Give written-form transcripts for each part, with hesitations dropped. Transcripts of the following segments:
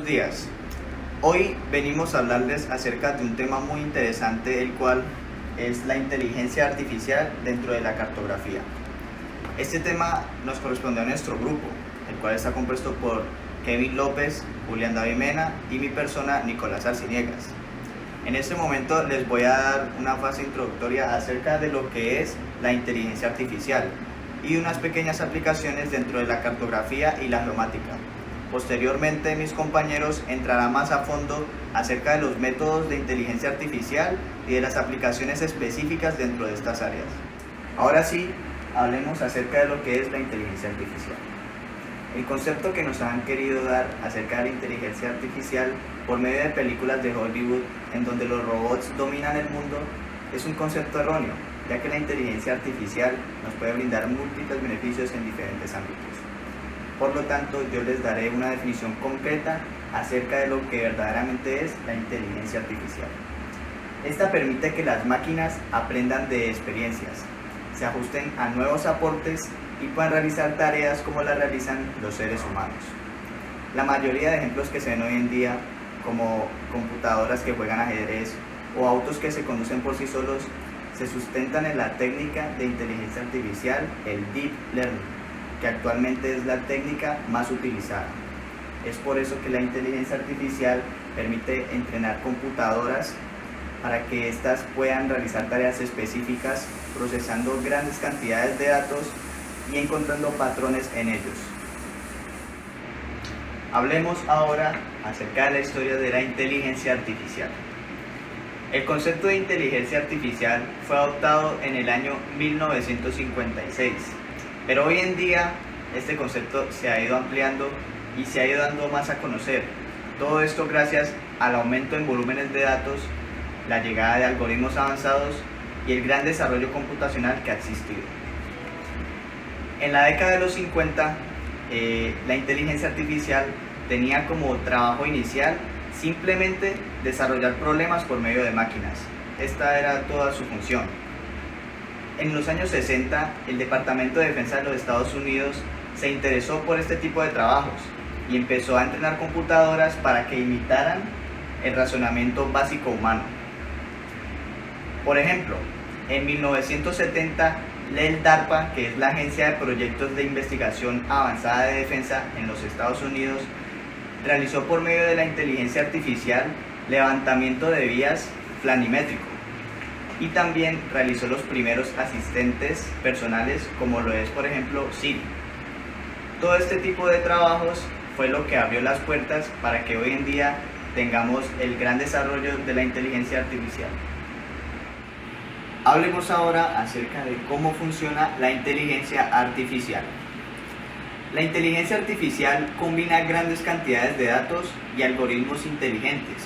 días. Hoy venimos a hablarles acerca de un tema muy interesante, el cual es la inteligencia artificial dentro de la cartografía. Este tema nos corresponde a nuestro grupo, el cual está compuesto por Kevin López, Julián David Mena y mi persona, Nicolás Arciniegas. En este momento les voy a dar una fase introductoria acerca de lo que es la inteligencia artificial y unas pequeñas aplicaciones dentro de la cartografía y la geomática. Posteriormente, mis compañeros entrarán más a fondo acerca de los métodos de inteligencia artificial y de las aplicaciones específicas dentro de estas áreas. Ahora sí, hablemos acerca de lo que es la inteligencia artificial. El concepto que nos han querido dar acerca de la inteligencia artificial por medio de películas de Hollywood en donde los robots dominan el mundo es un concepto erróneo, ya que la inteligencia artificial nos puede brindar múltiples beneficios en diferentes ámbitos. Por lo tanto, yo les daré una definición concreta acerca de lo que verdaderamente es la inteligencia artificial. Esta permite que las máquinas aprendan de experiencias, se ajusten a nuevos aportes y puedan realizar tareas como las realizan los seres humanos. La mayoría de ejemplos que se ven hoy en día, como computadoras que juegan ajedrez o autos que se conducen por sí solos, se sustentan en la técnica de inteligencia artificial, el Deep Learning, que actualmente es la técnica más utilizada. Es por eso que la inteligencia artificial permite entrenar computadoras para que éstas puedan realizar tareas específicas, procesando grandes cantidades de datos y encontrando patrones en ellos. Hablemos ahora acerca de la historia de la inteligencia artificial. El concepto de inteligencia artificial fue adoptado en el año 1956, pero hoy en día este concepto se ha ido ampliando y se ha ido dando más a conocer. Todo esto gracias al aumento en volúmenes de datos, la llegada de algoritmos avanzados y el gran desarrollo computacional que ha existido. En la década de los 50, la inteligencia artificial tenía como trabajo inicial simplemente desarrollar problemas por medio de máquinas. Esta era toda su función. En los años 60, el Departamento de Defensa de los Estados Unidos se interesó por este tipo de trabajos y empezó a entrenar computadoras para que imitaran el razonamiento básico humano. Por ejemplo, en 1970, el DARPA, que es la Agencia de Proyectos de Investigación Avanzada de Defensa en los Estados Unidos, realizó por medio de la inteligencia artificial levantamiento de vías planimétrico y también realizó los primeros asistentes personales, como lo es por ejemplo Siri. Todo este tipo de trabajos fue lo que abrió las puertas para que hoy en día tengamos el gran desarrollo de la inteligencia artificial. Hablemos ahora acerca de cómo funciona la inteligencia artificial. La inteligencia artificial combina grandes cantidades de datos y algoritmos inteligentes,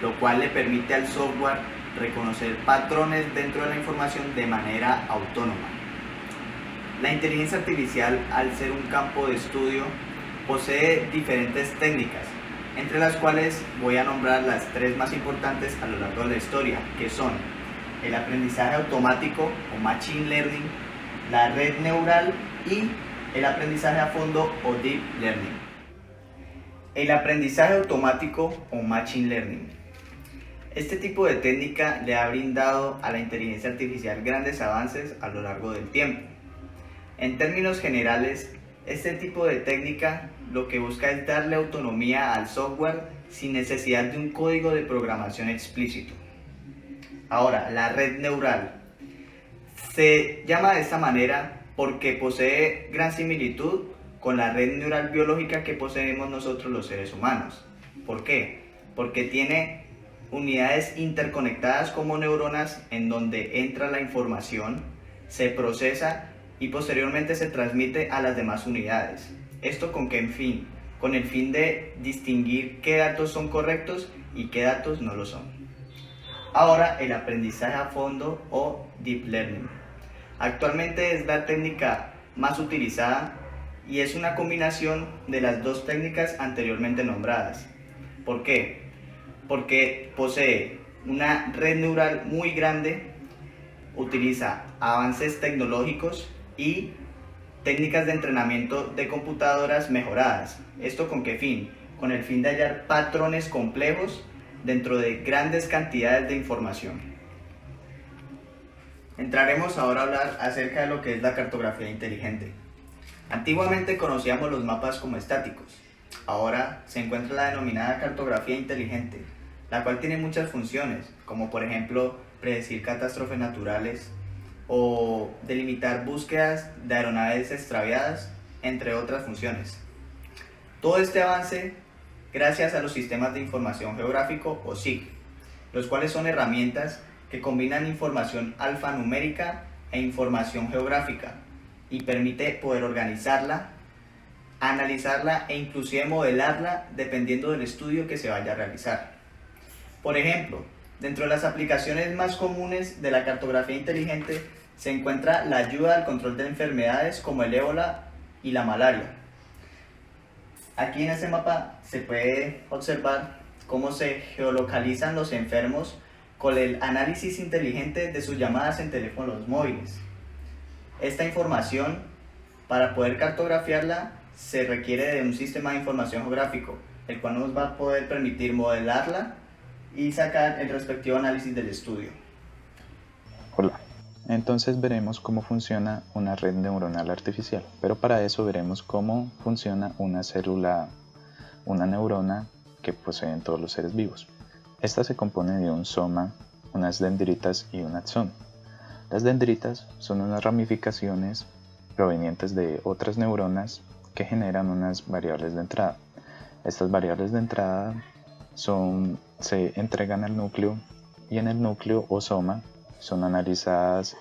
lo cual le permite al software reconocer patrones dentro de la información de manera autónoma. La inteligencia artificial, al ser un campo de estudio, posee diferentes técnicas, entre las cuales voy a nombrar las tres más importantes a lo largo de la historia, que son el aprendizaje automático o Machine Learning, la red neural y el aprendizaje a fondo o Deep Learning. El aprendizaje automático o Machine Learning. Este tipo de técnica le ha brindado a la inteligencia artificial grandes avances a lo largo del tiempo. En términos generales, este tipo de técnica lo que busca es darle autonomía al software sin necesidad de un código de programación explícito. Ahora, la red neural se llama de esta manera porque posee gran similitud con la red neural biológica que poseemos nosotros los seres humanos. ¿Por qué? Porque tiene unidades interconectadas como neuronas en donde entra la información, se procesa y posteriormente se transmite a las demás unidades. ¿Esto con qué fin? Con el fin de distinguir qué datos son correctos y qué datos no lo son. Ahora, el aprendizaje a fondo o Deep Learning. Actualmente es la técnica más utilizada y es una combinación de las dos técnicas anteriormente nombradas. ¿Por qué? Porque posee una red neural muy grande, utiliza avances tecnológicos y técnicas de entrenamiento de computadoras mejoradas. ¿Esto con qué fin? con el fin de hallar patrones complejos dentro de grandes cantidades de información. Entraremos ahora a hablar acerca de lo que es la cartografía inteligente. Antiguamente conocíamos los mapas como estáticos. Ahora se encuentra la denominada cartografía inteligente, la cual tiene muchas funciones, como por ejemplo predecir catástrofes naturales o delimitar búsquedas de aeronaves extraviadas, entre otras funciones. Todo este avance gracias a los sistemas de información geográfico o SIG, los cuales son herramientas que combinan información alfanumérica e información geográfica y permite poder organizarla, analizarla e inclusive modelarla dependiendo del estudio que se vaya a realizar. Por ejemplo, dentro de las aplicaciones más comunes de la cartografía inteligente se encuentra la ayuda al control de enfermedades como el ébola y la malaria. Aquí en este mapa se puede observar cómo se geolocalizan los enfermos con el análisis inteligente de sus llamadas en teléfonos móviles. Esta información, para poder cartografiarla, se requiere de un sistema de información geográfico, el cual nos va a poder permitir modelarla y sacar el respectivo análisis del estudio. Hola, entonces veremos cómo funciona una red neuronal artificial, pero para eso veremos cómo funciona una célula, una neurona que poseen todos los seres vivos. Esta se compone de un soma, unas dendritas y un axón. Las dendritas son unas ramificaciones provenientes de otras neuronas que generan unas variables de entrada. Estas variables de entrada se entregan al núcleo y en el núcleo o soma son analizadas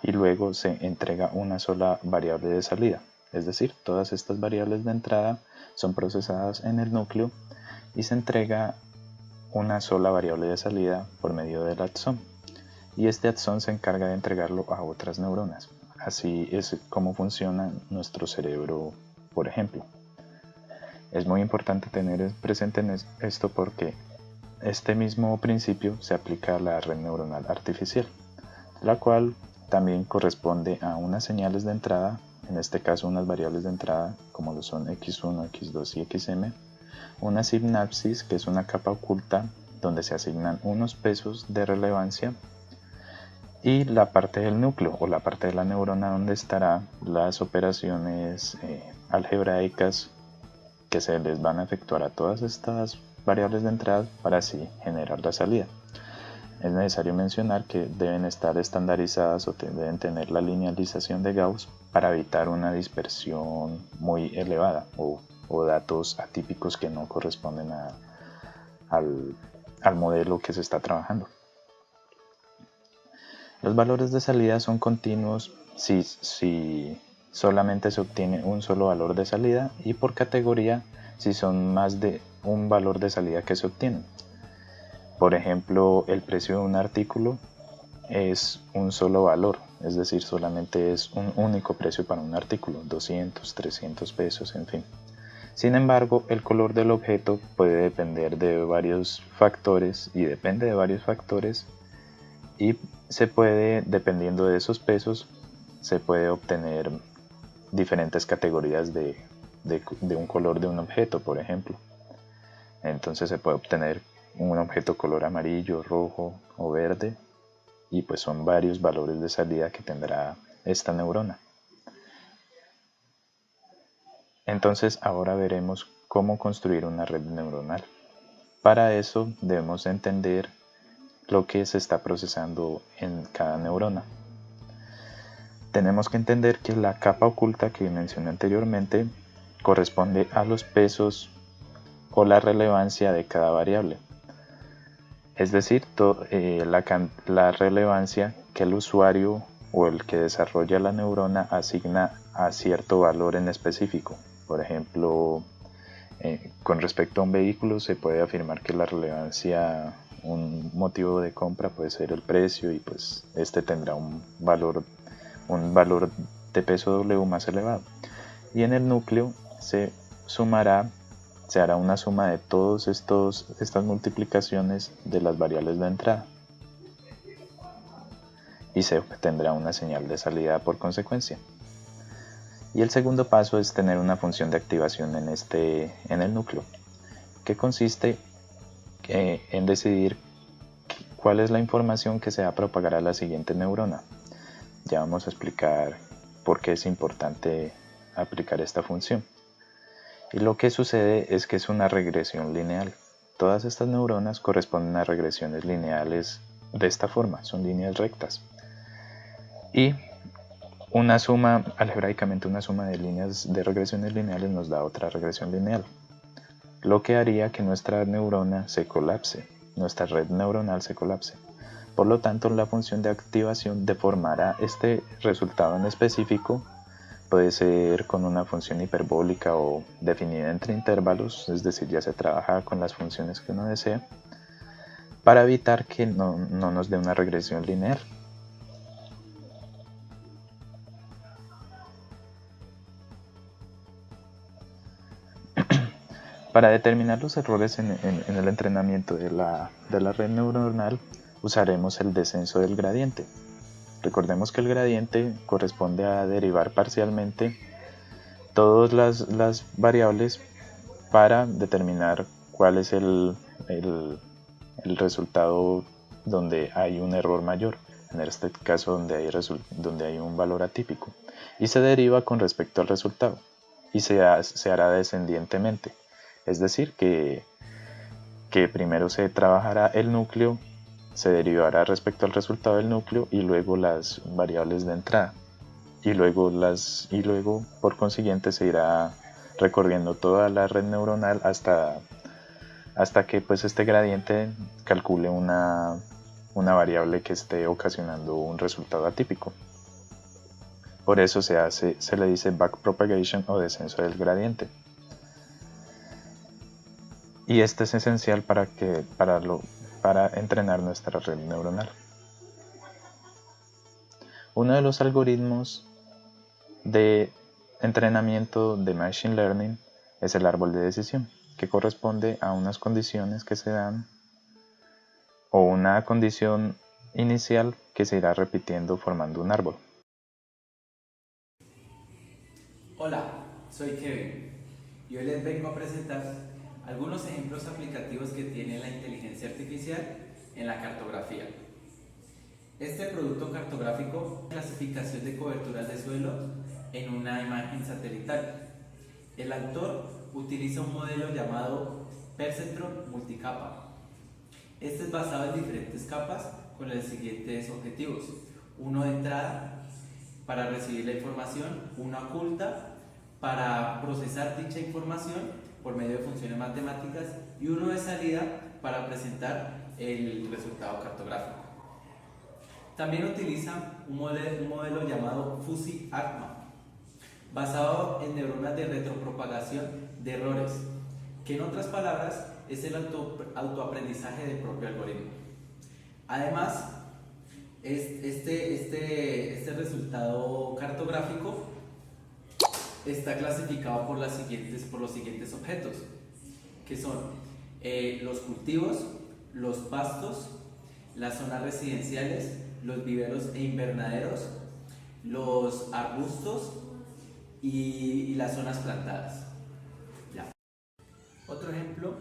y luego se entrega una sola variable de salida. Es decir, todas estas variables de entrada son procesadas en el núcleo y se entrega una sola variable de salida por medio del axón. Y este axón se encarga de entregarlo a otras neuronas. Así es como funciona nuestro cerebro, por ejemplo. Es muy importante tener presente esto porque este mismo principio se aplica a la red neuronal artificial, la cual también corresponde a unas señales de entrada, en este caso unas variables de entrada como lo son x1, x2 y xm, una sinapsis que es una capa oculta donde se asignan unos pesos de relevancia y la parte del núcleo o la parte de la neurona donde estarán las operaciones algebraicas que se les van a efectuar a todas estas variables de entrada para así generar la salida. Es necesario mencionar que deben estar estandarizadas o deben tener la linealización de Gauss para evitar una dispersión muy elevada o datos atípicos que no corresponden al modelo que se está trabajando. Los valores de salida son continuos si solamente se obtiene un solo valor de salida y por categoría si son más de un valor de salida que se obtienen. Por ejemplo, el precio de un artículo es un solo valor, es decir, solamente es un único precio para un artículo, 200, 300 pesos, en fin. Sin embargo, el color del objeto puede depender de varios factores y depende de varios factores y se puede, dependiendo de esos pesos, se puede obtener diferentes categorías de un color de un objeto, por ejemplo. Entonces se puede obtener un objeto color amarillo, rojo o verde y pues son varios valores de salida que tendrá esta neurona. Entonces ahora veremos cómo construir una red neuronal. Para eso debemos entender lo que se está procesando en cada neurona. Tenemos que entender que la capa oculta que mencioné anteriormente corresponde a los pesos o la relevancia de cada variable. Es decir, la relevancia que el usuario o el que desarrolla la neurona asigna a cierto valor en específico. Por ejemplo, con respecto a un vehículo se puede afirmar que la relevancia, un motivo de compra puede ser el precio y pues este tendrá un valor de peso W más elevado. Y en el núcleo se hará una suma de todas estas multiplicaciones de las variables de entrada y se obtendrá una señal de salida por consecuencia. Y el segundo paso es tener una función de activación en el núcleo. que consiste en decidir cuál es la información que se va a propagar a la siguiente neurona. Ya vamos a explicar por qué es importante aplicar esta función. Y lo que sucede es que es una regresión lineal. Todas estas neuronas corresponden a regresiones lineales de esta forma, son líneas rectas. Y una suma, algebraicamente una suma de líneas de regresiones lineales nos da otra regresión lineal, lo que haría que nuestra neurona se colapse, nuestra red neuronal se colapse. Por lo tanto, la función de activación deformará este resultado en específico. Puede ser con una función hiperbólica o definida entre intervalos, es decir, ya se trabaja con las funciones que uno desea, para evitar que no nos dé una regresión lineal. Para determinar los errores en el entrenamiento de la red neuronal, usaremos el descenso del gradiente. Recordemos que el gradiente corresponde a derivar parcialmente todas las variables para determinar cuál es el resultado donde hay un error mayor, en este caso donde hay un valor atípico, y se deriva con respecto al resultado y se hará descendientemente, es decir que primero se trabajará el núcleo, se derivará respecto al resultado del núcleo y luego las variables de entrada, y luego por consiguiente se irá recorriendo toda la red neuronal hasta que pues este gradiente calcule una variable que esté ocasionando un resultado atípico. Por eso se le dice backpropagation o descenso del gradiente. Y este es esencial para entrenar nuestra red neuronal. Uno de los algoritmos de entrenamiento de Machine Learning es el árbol de decisión, que corresponde a unas condiciones que se dan o una condición inicial que se irá repitiendo formando un árbol. Hola, soy Kevin y hoy les vengo a presentar algunos ejemplos aplicativos que tiene la inteligencia artificial en la cartografía. Este producto cartográfico es clasificación de coberturas de suelo en una imagen satelital. El autor utiliza un modelo llamado Perceptron multicapa. Este es basado en diferentes capas con los siguientes objetivos: uno de entrada para recibir la información, una oculta para procesar dicha información por medio de funciones matemáticas y uno de salida para presentar el resultado cartográfico. También utiliza un modelo llamado Fuzzy-ACMA, basado en neuronas de retropropagación de errores, que en otras palabras es el autoaprendizaje del propio algoritmo. Además, este resultado cartográfico está clasificado por los siguientes objetos, que son los cultivos, los pastos, las zonas residenciales, los viveros e invernaderos, los arbustos y las zonas plantadas. Ya. Otro ejemplo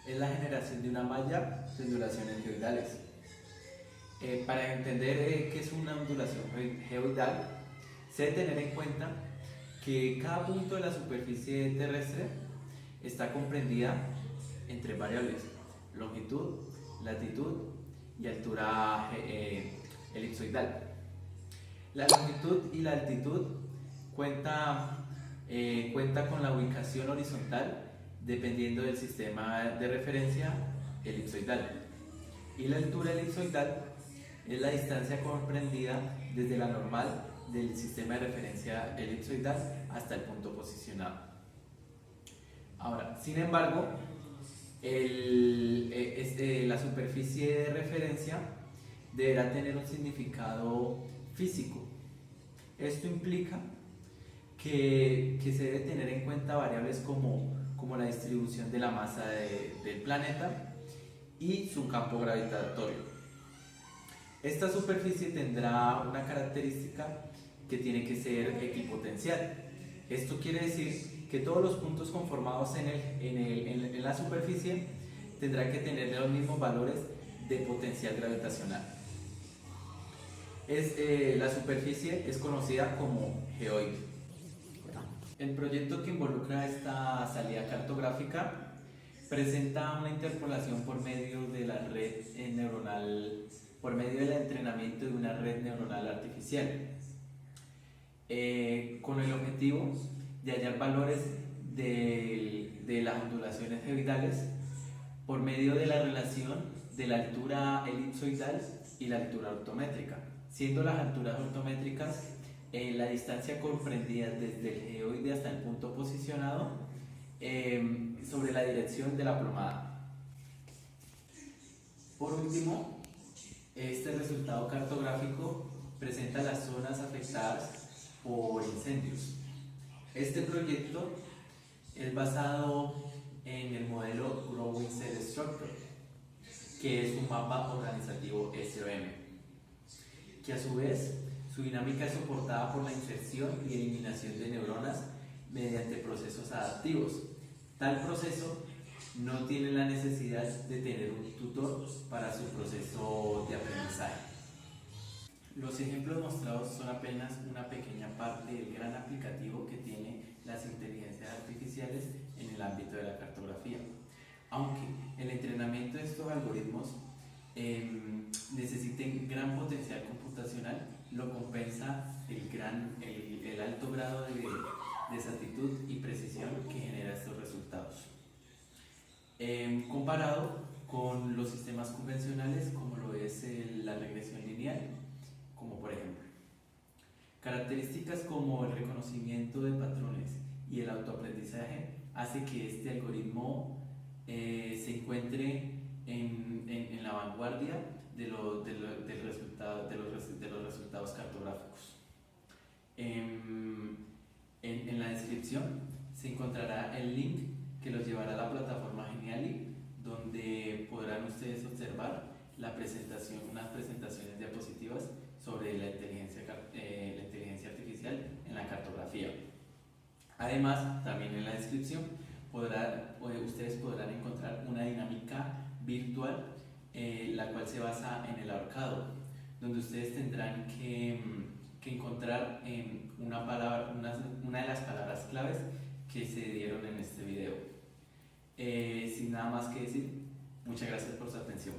es la generación de una malla de ondulaciones geoidales. Para entender qué es una ondulación geoidal, se debe tener en cuenta que cada punto de la superficie terrestre está comprendida entre variables: longitud, latitud y altura elipsoidal. La longitud y la altitud cuenta con la ubicación horizontal dependiendo del sistema de referencia elipsoidal, y la altura elipsoidal es la distancia comprendida desde la normal del sistema de referencia elipsoidal hasta el punto posicionado. Ahora, sin embargo, la superficie de referencia deberá tener un significado físico. Esto implica que se debe tener en cuenta variables como la distribución de la masa del planeta y su campo gravitatorio. Esta superficie tendrá una característica que tiene que ser equipotencial. Esto quiere decir que todos los puntos conformados en la superficie tendrán que tener los mismos valores de potencial gravitacional. La superficie es conocida como geoide. El proyecto que involucra esta salida cartográfica presenta una interpolación por medio de la red neuronal, por medio del entrenamiento de una red neuronal artificial, con el objetivo de hallar valores de las ondulaciones geoidales por medio de la relación de la altura elipsoidal y la altura ortométrica, siendo las alturas ortométricas la distancia comprendida desde el geoide hasta el punto posicionado sobre la dirección de la plomada. Por último, este resultado cartográfico presenta las zonas afectadas por incendios. Este proyecto es basado en el modelo Growing Cell Structure, que es un mapa organizativo SOM, que a su vez su dinámica es soportada por la inserción y eliminación de neuronas mediante procesos adaptivos. Tal proceso no tiene la necesidad de tener un tutor para su proceso de aprendizaje. Los ejemplos mostrados son apenas una pequeña parte del gran aplicativo que tienen las inteligencias artificiales en el ámbito de la cartografía. Aunque el entrenamiento de estos algoritmos necesiten gran potencial computacional, lo compensa el alto grado de exactitud y precisión que genera estos resultados. Comparado con los sistemas convencionales como lo es la regresión lineal, como por ejemplo, características como el reconocimiento de patrones y el autoaprendizaje hace que este algoritmo se encuentre en la vanguardia de los resultados cartográficos. En la descripción se encontrará el link que los llevará a la plataforma Geniali, donde podrán ustedes observar unas presentaciones diapositivas sobre la inteligencia artificial en la cartografía. Además, también en la descripción ustedes podrán encontrar una dinámica virtual, la cual se basa en el ahorcado, donde ustedes tendrán que encontrar una de las palabras claves que se dieron en este video. Sin nada más que decir, muchas gracias por su atención.